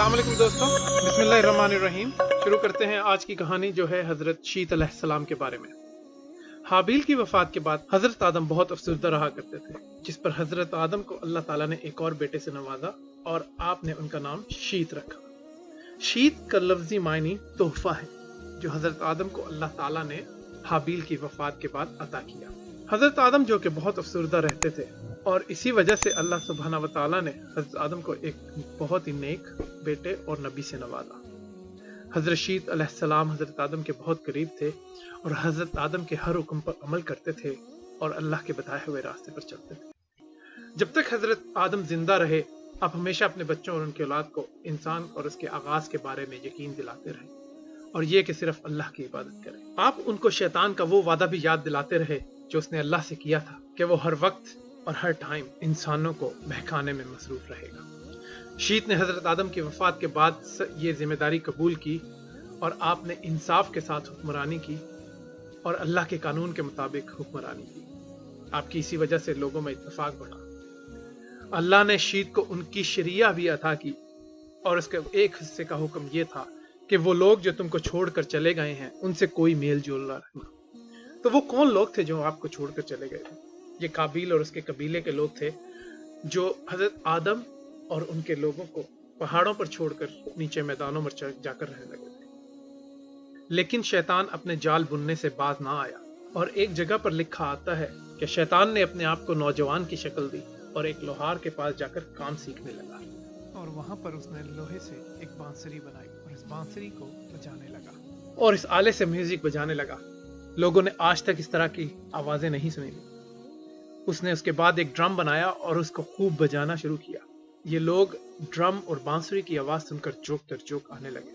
अस्सलाम वालेकुम दोस्तों, बिस्मिल्लाहिर्रहमानिर्रहीम। शुरू करते हैं आज की कहानी जो है हजरत शीत अलैहिस्सलाम के बारे में। हाबील की वफात के बाद हजरत आदम बहुत अफसरदा रहा करते थे, जिस पर हजरत आदम को अल्लाह ताला ने एक और बेटे से नवाजा और आपने उनका नाम शीत रखा। शीत का लफ्जी मायनी तोहफा है जो हजरत आदम को अल्लाह ताला ने हाबील की वफात के बाद अता किया। हजरत आदम जो कि बहुत अफसरदा रहते थे और इसी वजह से अल्लाह सुब्हाना व तआला ने हजरत आदम को एक बहुत ही नेक बेटे और नबी से नवाजा। हजरत शीत अलैहिस्सलाम हजरत आदम के बहुत करीब थे और हजरत आदम के हर हुक्म पर अमल करते थे और अल्लाह के बताए हुए रास्ते पर चलते थे। जब तक हजरत आदम जिंदा रहे, आप हमेशा अपने बच्चों और उनके औलाद को इंसान और उसके आगाज के बारे में यकीन दिलाते रहे और ये कि सिर्फ अल्लाह की इबादत करें। आप उनको शैतान का वो वादा भी याद दिलाते रहे जो उसने अल्लाह से किया था कि वो हर वक्त और हर टाइम इंसानों को बहकाने में मसरूफ रहेगा। शीत ने हजरत आदम की वफात के बाद ये जिम्मेदारी कबूल की और आपने इंसाफ के साथ हुक्मरानी की और अल्लाह के कानून के मुताबिक हुक्मरानी की। आपकी इसी वजह से लोगों में इत्तेफाक बढ़ा। अल्लाह ने शीत को उनकी शरिया भी अता की और उसके एक हिस्से का हुक्म यह था कि वो लोग जो तुमको छोड़कर चले गए हैं उनसे कोई मेल जोल ना रखना। तो वो कौन लोग थे जो आपको छोड़कर चले गए थे? ये काबिल और उसके कबीले के लोग थे जो हजरत आदम और उनके लोगों को पहाड़ों पर छोड़कर नीचे मैदानों में जाकर रहने लगे थे। लेकिन शैतान अपने जाल बुनने से बाज ना आया और एक जगह पर लिखा आता है कि शैतान ने अपने आप को नौजवान की शक्ल दी और एक लोहार के पास जाकर काम सीखने लगा और वहां पर उसने लोहे से एक बांसुरी बनाई और इस बांसुरी को बजाने लगा और इस आले से म्यूजिक बजाने लगा। लोगों ने आज तक इस तरह की आवाजें नहीं सुनी। उसने उसके बाद एक ड्रम बनाया और उसको खूब बजाना शुरू किया। ये लोग ड्रम और बांसुरी की आवाज सुनकर जोक तर जोक आने लगे।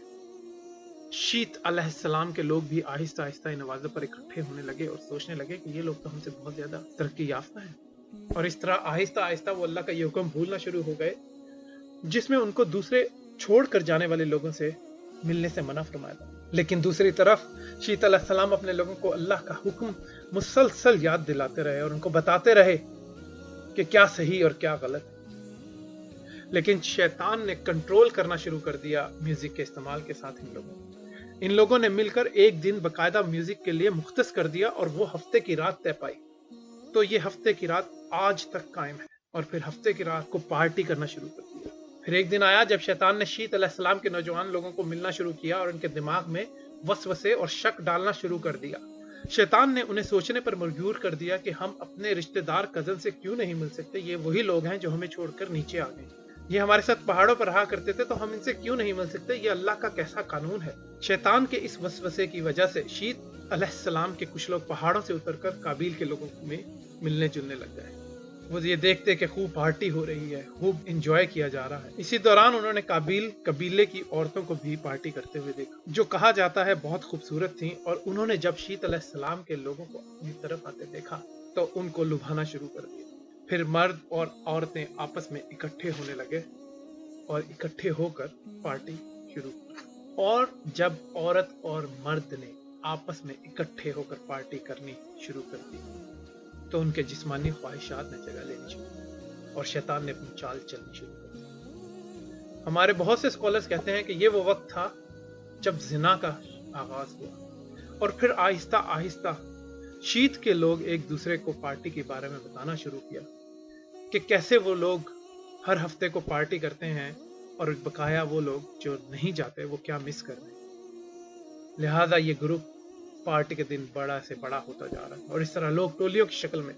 शीत अलैहिस्सलाम के लोग भी आहिस्ता आहिस्ता इन आवाजों पर इकट्ठे होने लगे और सोचने लगे कि ये लोग तो हमसे बहुत ज्यादा तरक्की याफ्ता हैं। और इस तरह आहिस्ता आहिस्ता वो अल्लाह का ये हुक्म भूलना शुरू हो गए जिसमें उनको दूसरे छोड़ कर जाने वाले लोगों से मिलने से मना फरमाया था। लेकिन दूसरी तरफ शीत अलैहिस्सलाम अपने लोगों को अल्लाह का हुक्म मुसलसल याद दिलाते रहे और उनको बताते रहे कि क्या सही और क्या गलत है। लेकिन शैतान ने कंट्रोल करना शुरू कर दिया म्यूजिक के इस्तेमाल के साथ। इन लोगों ने मिलकर एक दिन बकायदा म्यूजिक के लिए मुख्तस कर दिया और वो हफ्ते की रात तय पाई। तो ये हफ्ते की रात आज तक कायम है और फिर हफ्ते की रात को पार्टी करना शुरू कर दिया। फिर एक दिन आया जब शैतान ने शीत अलैहिस्सलाम के नौजवान लोगों को मिलना शुरू किया और उनके दिमाग में वसवसे और शक डालना शुरू कर दिया। शैतान ने उन्हें सोचने पर मजबूर कर दिया कि हम अपने रिश्तेदार कजन से क्यों नहीं मिल सकते। ये वही लोग हैं जो हमें छोड़कर नीचे आ गए। ये हमारे साथ पहाड़ों पर रहा करते थे तो हम इनसे क्यों नहीं मिल सकते। ये अल्लाह का कैसा कानून है। शैतान के इस वसवसे की वजह से शीत अलैहिस्सलाम के कुछ लोग पहाड़ों से उतरकर काबिल के लोगों में मिलने जुलने लग गए। वो ये देखते कि खूब पार्टी हो रही है, खूब एंजॉय किया जा रहा है। इसी दौरान उन्होंने काबिल कबीले की औरतों को भी पार्टी करते हुए देखा जो कहा जाता है बहुत खूबसूरत थीं। और उन्होंने जब शीत अलैहिस्सलाम के लोगों को अपनी तरफ आते देखा तो उनको लुभाना शुरू कर दिया। फिर मर्द और औरतें आपस में इकट्ठे होने लगे और इकट्ठे होकर पार्टी शुरू की। और जब औरत और मर्द ने आपस में इकट्ठे होकर पार्टी करनी शुरू कर दी तो उनके जिस्मानी ख्वाहिशात ने जगह लेनी शुरू और शैतान ने अपनी चाल चलनी शुरू कर दी। हमारे बहुत से स्कॉलर्स कहते हैं कि ये वो वक्त था जब जिना का आगाज हुआ और फिर आहिस्ता आहिस्ता शीत के लोग एक दूसरे को पार्टी के बारे में बताना शुरू किया कि कैसे वो लोग हर हफ्ते को पार्टी करते हैं और बकाया वो लोग जो नहीं जाते वो क्या मिस कर रहे हैं। लिहाजा ये ग्रुप पार्टी के दिन बड़ा से बड़ा होता जा रहा है और इस तरह लोग टोलियों की शक्ल में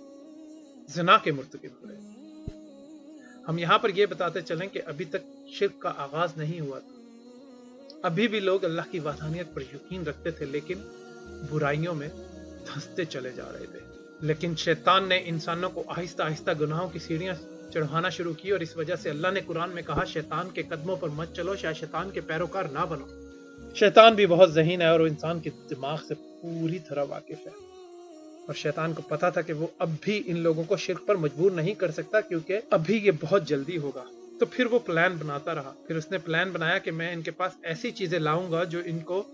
ज़िना के मुर्तकिब हो रहे। हम यहाँ पर यह बताते चलें कि अभी तक शिर्क का आगाज नहीं हुआ था। अभी भी लोग अल्लाह की वाहदानियत पर यकीन रखते थे लेकिन बुराइयों में धंसते चले जा रहे थे। लेकिन शैतान ने इंसानों को आहिस्ता आहिस्ता गुनाहों की सीढ़ियां चढ़ाना शुरू की और इस वजह से अल्लाह ने कुरान में कहा, शैतान के कदमों पर मत चलो, शायद शैतान के पैरोकार ना बनो। शैतान भी बहुत ज़हीन है और वो इंसान के दिमाग से पूरी तरह वाकिफ है और शैतान को पता था कि वो अब भी इन लोगों को शिर्क पर मजबूर नहीं कर सकता क्योंकि अभी ये बहुत जल्दी होगा। तो फिर वो प्लान बनाता रहा। फिर उसने प्लान बनाया कि मैं इनके पास ऐसी चीजें लाऊंगा जो इनको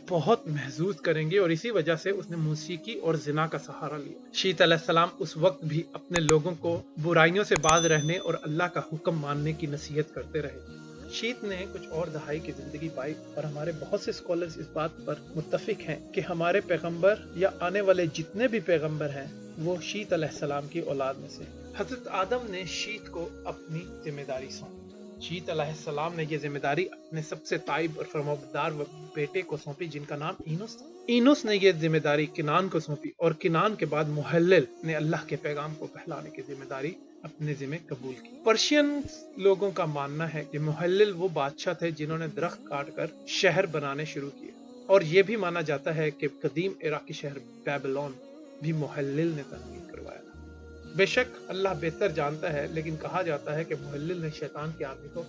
बहुत महसूस करेंगे और इसी वजह से उसने मौसीकी और जिना का सहारा लिया। शीत अलैहिस्सलाम उस वक्त भी अपने लोगों को बुराइयों से बाज रहने और अल्लाह का हुक्म मानने की नसीहत करते रहे। शीत ने कुछ और दहाई की जिंदगी पाई और हमारे बहुत से स्कॉलर्स इस बात पर मुत्तफिक हैं कि हमारे पैगंबर या आने वाले जितने भी पैगंबर हैं वो शीत अलैहिस्सलाम की औलाद में से। हजरत आदम ने शीत को अपनी जिम्मेदारी सौंपी। शीत अलैहिस्सलाम ने ये जिम्मेदारी अपने सबसे ताइब और फरमाबरदार बेटे को सौंपी जिनका नाम ईनुस था। ईनुस ने यह जिम्मेदारी किनान को सौंपी और किनान के बाद मुहल्लिल ने अल्लाह के पैगाम को फैलाने की जिम्मेदारी अपने जिम्मे कबूल की। पर्शियन लोगों का मानना है कि मुहल्लिल वो बादशाह थे जिन्होंने दरख्त काटकर शहर बनाने शुरू किए और ये भी माना जाता है कि कदीम इराकी शहर बेबीलोन भी मुहल्लिल ने तस्मीर करवाया था। बेशक अल्लाह बेहतर जानता है, लेकिन कहा जाता है कि मुहल्लिल ने शैतान की आर्मी को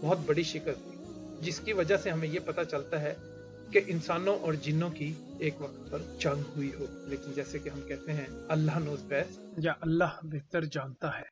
बहुत बड़ी शिकस्त दी, जिसकी वजह से हमें यह पता चलता है कि इंसानों और जिन्नों की एक वक्त पर जंग हुई हो। लेकिन जैसे कि हम कहते हैं अल्लाह नोज़ बेस्ट या अल्लाह बेहतर जानता है।